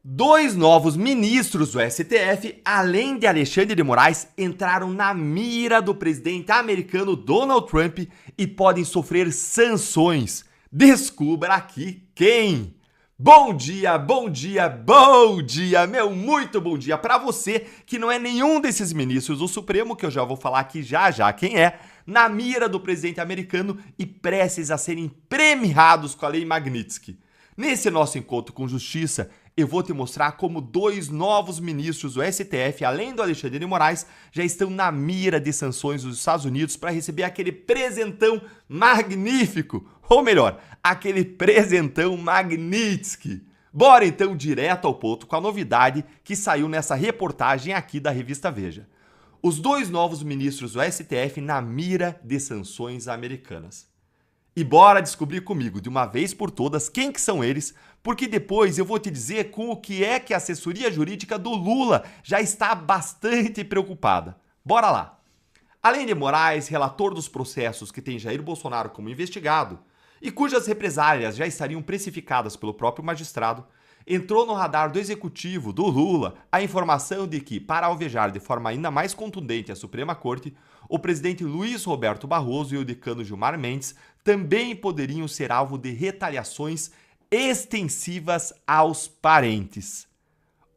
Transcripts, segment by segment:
Dois novos ministros do STF, além de Alexandre de Moraes, entraram na mira do presidente americano Donald Trump e podem sofrer sanções. Descubra aqui quem! Bom dia, bom dia, bom dia, meu muito bom dia para você que não é nenhum desses ministros do Supremo, que eu já vou falar aqui já quem é, na mira do presidente americano e prestes a serem premiados com a Lei Magnitsky. Nesse nosso encontro com justiça, eu vou te mostrar como dois novos ministros do STF, além do Alexandre de Moraes, já estão na mira de sanções dos Estados Unidos para receber aquele presentão magnífico, ou melhor, aquele presentão Magnitsky. Bora então direto ao ponto com a novidade que saiu nessa reportagem aqui da revista Veja. Os dois novos ministros do STF na mira de sanções americanas. E bora descobrir comigo, de uma vez por todas, quem que são eles, porque depois eu vou te dizer com o que é que a assessoria jurídica do Lula já está bastante preocupada. Bora lá! Além de Moraes, relator dos processos que tem Jair Bolsonaro como investigado, e cujas represálias já estariam precificadas pelo próprio magistrado, entrou no radar do executivo, do Lula, a informação de que, para alvejar de forma ainda mais contundente a Suprema Corte, o presidente Luiz Roberto Barroso e o decano Gilmar Mendes também poderiam ser alvo de retaliações extensivas aos parentes.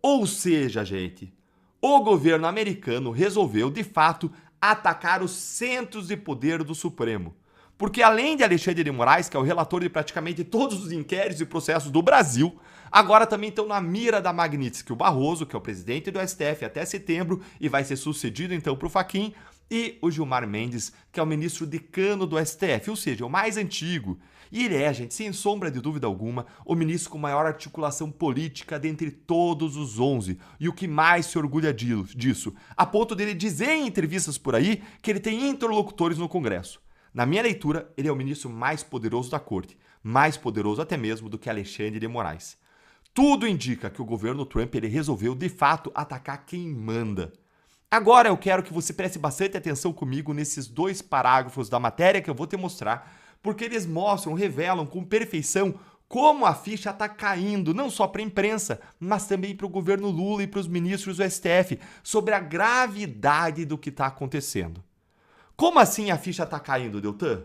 Ou seja, gente, o governo americano resolveu, de fato, atacar os centros de poder do Supremo. Porque além de Alexandre de Moraes, que é o relator de praticamente todos os inquéritos e processos do Brasil, agora também estão na mira da Magnitsky o Barroso, que é o presidente do STF até setembro e vai ser sucedido então para o Fachin, e o Gilmar Mendes, que é o ministro decano do STF, ou seja, o mais antigo. E ele é, gente, sem sombra de dúvida alguma, o ministro com maior articulação política dentre todos os 11. E o que mais se orgulha disso, a ponto dele dizer em entrevistas por aí que ele tem interlocutores no Congresso. Na minha leitura, ele é o ministro mais poderoso da corte, mais poderoso até mesmo do que Alexandre de Moraes. Tudo indica que o governo Trump ele resolveu, de fato, atacar quem manda. Agora eu quero que você preste bastante atenção comigo nesses dois parágrafos da matéria que eu vou te mostrar, porque eles mostram, revelam com perfeição como a ficha está caindo, não só para a imprensa, mas também para o governo Lula e para os ministros do STF, sobre a gravidade do que está acontecendo. Como assim a ficha está caindo, Deltan?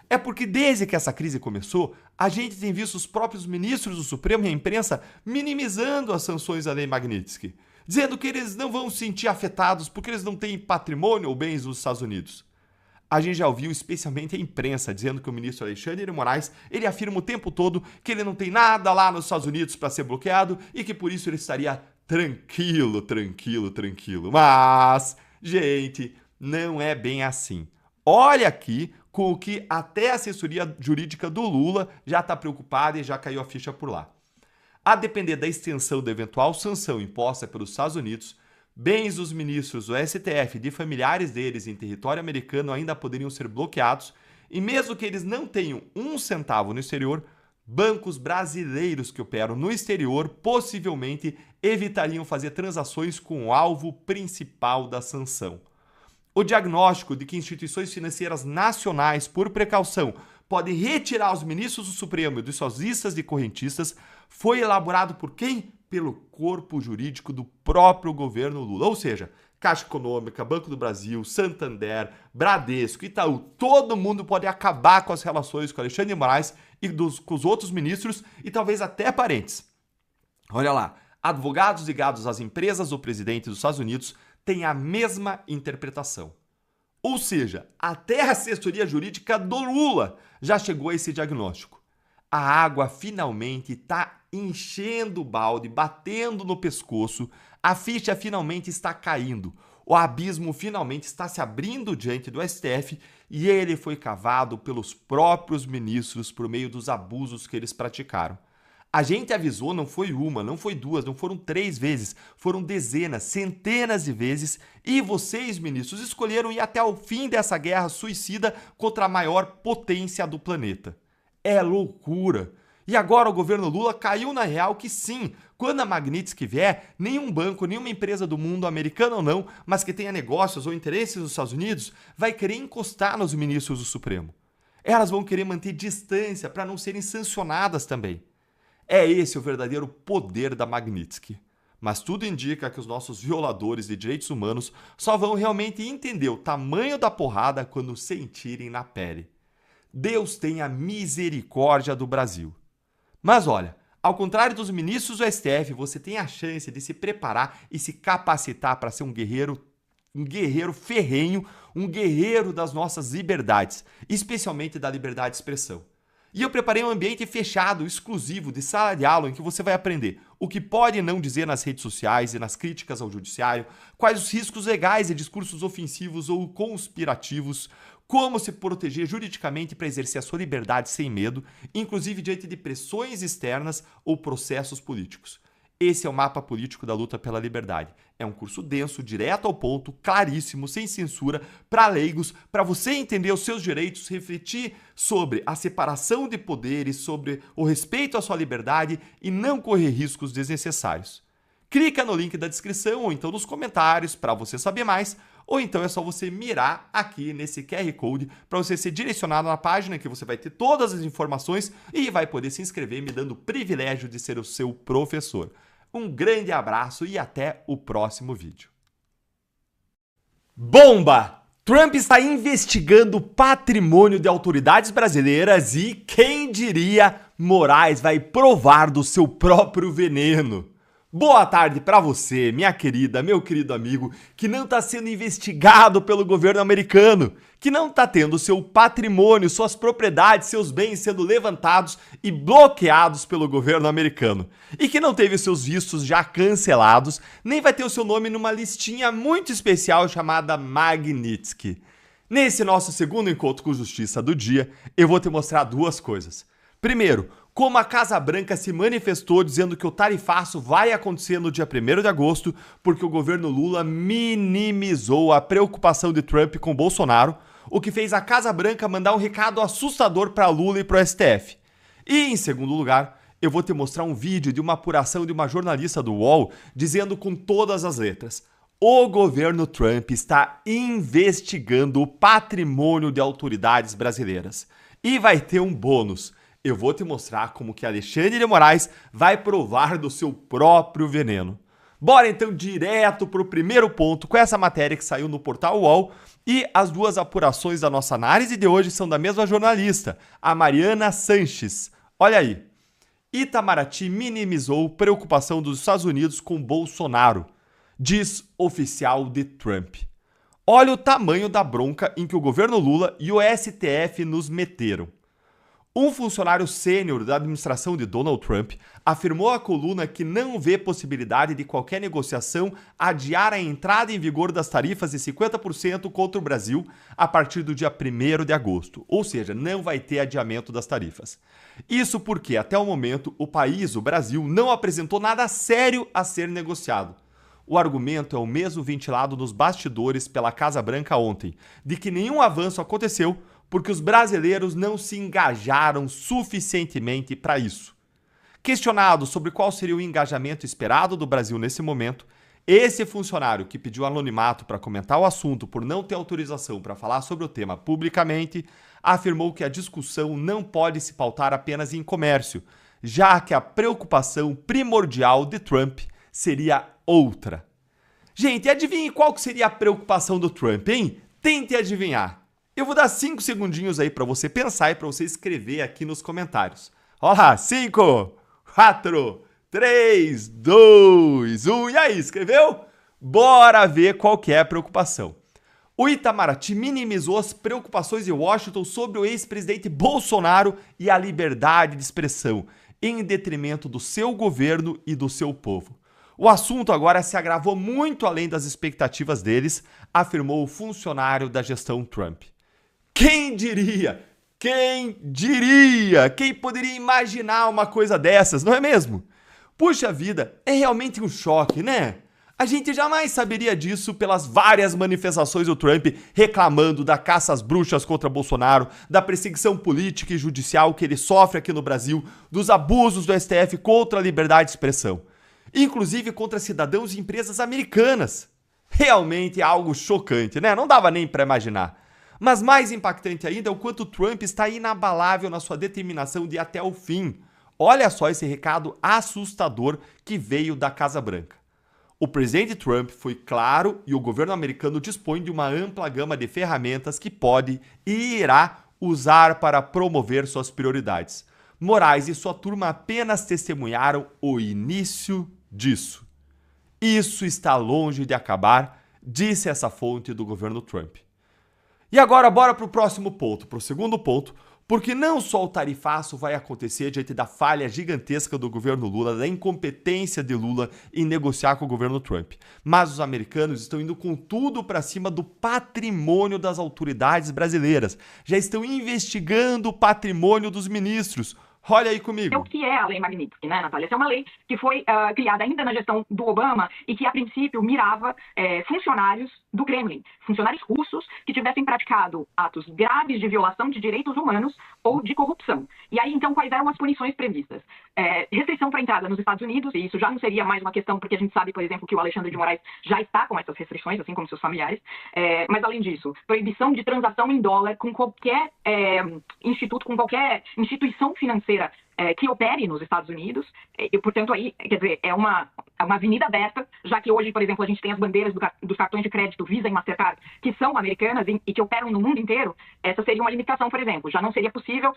É porque desde que essa crise começou, a gente tem visto os próprios ministros do Supremo e a imprensa minimizando as sanções da Lei Magnitsky, dizendo que eles não vão se sentir afetados porque eles não têm patrimônio ou bens nos Estados Unidos. A gente já ouviu especialmente a imprensa dizendo que o ministro Alexandre de Moraes, ele afirma o tempo todo que ele não tem nada lá nos Estados Unidos para ser bloqueado e que por isso ele estaria tranquilo. Mas, gente, não é bem assim. Olha aqui com o que até a assessoria jurídica do Lula já está preocupada e já caiu a ficha por lá. A depender da extensão da eventual sanção imposta pelos Estados Unidos, bens dos ministros do STF e de familiares deles em território americano ainda poderiam ser bloqueados e mesmo que eles não tenham um centavo no exterior, bancos brasileiros que operam no exterior possivelmente evitariam fazer transações com o alvo principal da sanção. O diagnóstico de que instituições financeiras nacionais, por precaução, podem retirar os ministros do Supremo de suas listas de correntistas foi elaborado por quem? Pelo corpo jurídico do próprio governo Lula. Ou seja, Caixa Econômica, Banco do Brasil, Santander, Bradesco, Itaú, todo mundo pode acabar com as relações com Alexandre de Moraes e com os outros ministros e talvez até parentes. Olha lá, advogados ligados às empresas do presidente dos Estados Unidos têm a mesma interpretação. Ou seja, até a assessoria jurídica do Lula já chegou a esse diagnóstico. A água finalmente está enchendo o balde, batendo no pescoço, a ficha finalmente está caindo, o abismo finalmente está se abrindo diante do STF e ele foi cavado pelos próprios ministros por meio dos abusos que eles praticaram. A gente avisou, não foi uma, não foi duas, não foram 3 vezes, foram dezenas, centenas de vezes e vocês, ministros, escolheram ir até o fim dessa guerra suicida contra a maior potência do planeta. É loucura! E agora o governo Lula caiu na real que sim, quando a Magnitsky vier, nenhum banco, nenhuma empresa do mundo, americana ou não, mas que tenha negócios ou interesses nos Estados Unidos, vai querer encostar nos ministros do Supremo. Elas vão querer manter distância para não serem sancionadas também. É esse o verdadeiro poder da Magnitsky. Mas tudo indica que os nossos violadores de direitos humanos só vão realmente entender o tamanho da porrada quando sentirem na pele. Deus tenha misericórdia do Brasil. Mas olha, ao contrário dos ministros do STF, você tem a chance de se preparar e se capacitar para ser um guerreiro ferrenho, um guerreiro das nossas liberdades, especialmente da liberdade de expressão. E eu preparei um ambiente fechado, exclusivo, de sala de aula, em que você vai aprender o que pode e não dizer nas redes sociais e nas críticas ao judiciário, quais os riscos legais de discursos ofensivos ou conspirativos, como se proteger juridicamente para exercer a sua liberdade sem medo, inclusive diante de pressões externas ou processos políticos. Esse é o mapa político da luta pela liberdade. É um curso denso, direto ao ponto, claríssimo, sem censura, para leigos, para você entender os seus direitos, refletir sobre a separação de poderes, sobre o respeito à sua liberdade e não correr riscos desnecessários. Clica no link da descrição ou então nos comentários para você saber mais, ou então é só você mirar aqui nesse QR Code para você ser direcionado na página que você vai ter todas as informações e vai poder se inscrever me dando o privilégio de ser o seu professor. Um grande abraço e até o próximo vídeo. Bomba! Trump está investigando o patrimônio de autoridades brasileiras e, quem diria, Moraes vai provar do seu próprio veneno. Boa tarde para você, minha querida, meu querido amigo, que não está sendo investigado pelo governo americano, que não está tendo seu patrimônio, suas propriedades, seus bens sendo levantados e bloqueados pelo governo americano, e que não teve seus vistos já cancelados, nem vai ter o seu nome numa listinha muito especial chamada Magnitsky. Nesse nosso segundo encontro com justiça do dia, eu vou te mostrar duas coisas. Primeiro, como a Casa Branca se manifestou dizendo que o tarifaço vai acontecer no dia 1º de agosto, porque o governo Lula minimizou a preocupação de Trump com Bolsonaro, o que fez a Casa Branca mandar um recado assustador para Lula e para o STF. E, em segundo lugar, eu vou te mostrar um vídeo de uma apuração de uma jornalista do UOL dizendo com todas as letras: o governo Trump está investigando o patrimônio de autoridades brasileiras. E vai ter um bônus. Eu vou te mostrar como que Alexandre de Moraes vai provar do seu próprio veneno. Bora então direto para o primeiro ponto com essa matéria que saiu no portal UOL, e as duas apurações da nossa análise de hoje são da mesma jornalista, a Mariana Sanches. Olha aí. Itamaraty minimizou preocupação dos Estados Unidos com Bolsonaro, diz oficial de Trump. Olha o tamanho da bronca em que o governo Lula e o STF nos meteram. Um funcionário sênior da administração de Donald Trump afirmou à coluna que não vê possibilidade de qualquer negociação adiar a entrada em vigor das tarifas de 50% contra o Brasil a partir do dia 1º de agosto, ou seja, não vai ter adiamento das tarifas. Isso porque, até o momento, o país, o Brasil, não apresentou nada sério a ser negociado. O argumento é o mesmo ventilado nos bastidores pela Casa Branca ontem, de que nenhum avanço aconteceu porque os brasileiros não se engajaram suficientemente para isso. Questionado sobre qual seria o engajamento esperado do Brasil nesse momento, esse funcionário que pediu anonimato para comentar o assunto por não ter autorização para falar sobre o tema publicamente, afirmou que a discussão não pode se pautar apenas em comércio, já que a preocupação primordial de Trump seria outra. Gente, adivinhe qual que seria a preocupação do Trump, hein? Tente adivinhar. Eu vou dar 5 segundinhos aí para você pensar e para você escrever aqui nos comentários. Olha lá, 5, 4, 3, 2, 1. E aí, escreveu? Bora ver qual que é a preocupação. O Itamaraty minimizou as preocupações de Washington sobre o ex-presidente Bolsonaro e a liberdade de expressão, em detrimento do seu governo e do seu povo. O assunto agora se agravou muito além das expectativas deles, afirmou o funcionário da gestão Trump. Quem diria? Quem diria? Quem poderia imaginar uma coisa dessas, não é mesmo? Puxa vida, é realmente um choque, né? A gente jamais saberia disso pelas várias manifestações do Trump reclamando da caça às bruxas contra Bolsonaro, da perseguição política e judicial que ele sofre aqui no Brasil, dos abusos do STF contra a liberdade de expressão, inclusive contra cidadãos e empresas americanas. Realmente é algo chocante, né? Não dava nem para imaginar. Mas mais impactante ainda é o quanto Trump está inabalável na sua determinação de ir até o fim. Olha só esse recado assustador que veio da Casa Branca. O presidente Trump foi claro e o governo americano dispõe de uma ampla gama de ferramentas que pode e irá usar para promover suas prioridades. Moraes e sua turma apenas testemunharam o início disso. Isso está longe de acabar, disse essa fonte do governo Trump. E agora bora para o próximo ponto, para o segundo ponto, porque não só o tarifaço vai acontecer diante da falha gigantesca do governo Lula, da incompetência de Lula em negociar com o governo Trump, mas os americanos estão indo com tudo para cima do patrimônio das autoridades brasileiras. Já estão investigando o patrimônio dos ministros. Olha aí comigo. O que é a Lei Magnitsky, né, Natália? Essa é uma lei que foi criada ainda na gestão do Obama e que, a princípio, mirava funcionários do Kremlin, funcionários russos que tivessem praticado atos graves de violação de direitos humanos ou de corrupção. E aí, então, quais eram as punições previstas? Restrição para entrada nos Estados Unidos, e isso já não seria mais uma questão, porque a gente sabe, por exemplo, que o Alexandre de Moraes já está com essas restrições, assim como seus familiares. Mas, além disso, proibição de transação em dólar com qualquer instituto, com qualquer instituição financeira que opere nos Estados Unidos, e, portanto, aí, quer dizer, é uma avenida aberta, já que hoje, por exemplo, a gente tem as bandeiras dos cartões de crédito Visa e Mastercard, que são americanas e que operam no mundo inteiro. Essa seria uma limitação, por exemplo. Já não seria possível,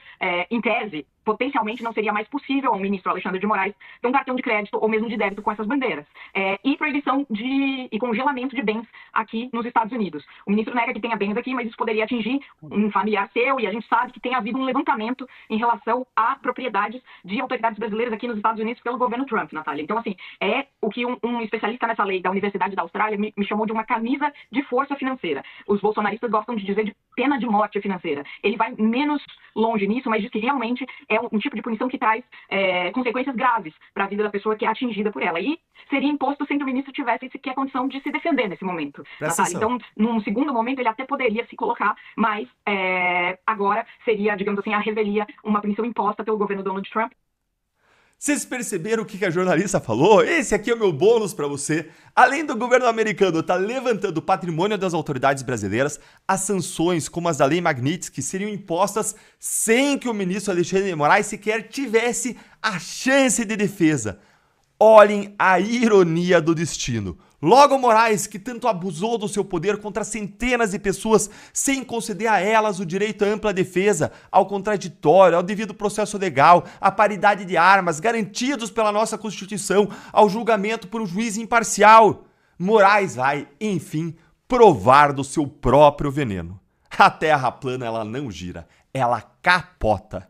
em tese, potencialmente não seria mais possível ao ministro Alexandre de Moraes ter um cartão de crédito ou mesmo de débito com essas bandeiras. E proibição e congelamento de bens aqui nos Estados Unidos. O ministro nega que tenha bens aqui, mas isso poderia atingir um familiar seu, e a gente sabe que tem havido um levantamento em relação a propriedades de autoridades brasileiras aqui nos Estados Unidos pelo governo Trump, Natália. Então, assim, é o que um especialista nessa lei da Universidade da Austrália me chamou de uma camisa de força financeira. Os bolsonaristas gostam de dizer de pena de morte financeira. Ele vai menos longe nisso, mas diz que realmente é um tipo de punição que traz consequências graves para a vida da pessoa que é atingida por ela. E seria imposto sem que o ministro tivesse sequer condição de se defender nesse momento, Natália. Então, num segundo momento, ele até poderia se colocar, mas agora seria, digamos assim, a revelia, uma punição imposta pelo governo Donald Trump. Vocês perceberam o que a jornalista falou? Esse aqui é o meu bônus para você. Além do governo americano estar levantando o patrimônio das autoridades brasileiras, as sanções, como as da Lei Magnitsky, seriam impostas sem que o ministro Alexandre de Moraes sequer tivesse a chance de defesa. Olhem a ironia do destino. Logo Moraes, que tanto abusou do seu poder contra centenas de pessoas sem conceder a elas o direito à ampla defesa, ao contraditório, ao devido processo legal, à paridade de armas, garantidos pela nossa Constituição, ao julgamento por um juiz imparcial. Moraes vai, enfim, provar do seu próprio veneno. A terra plana ela não gira, ela capota.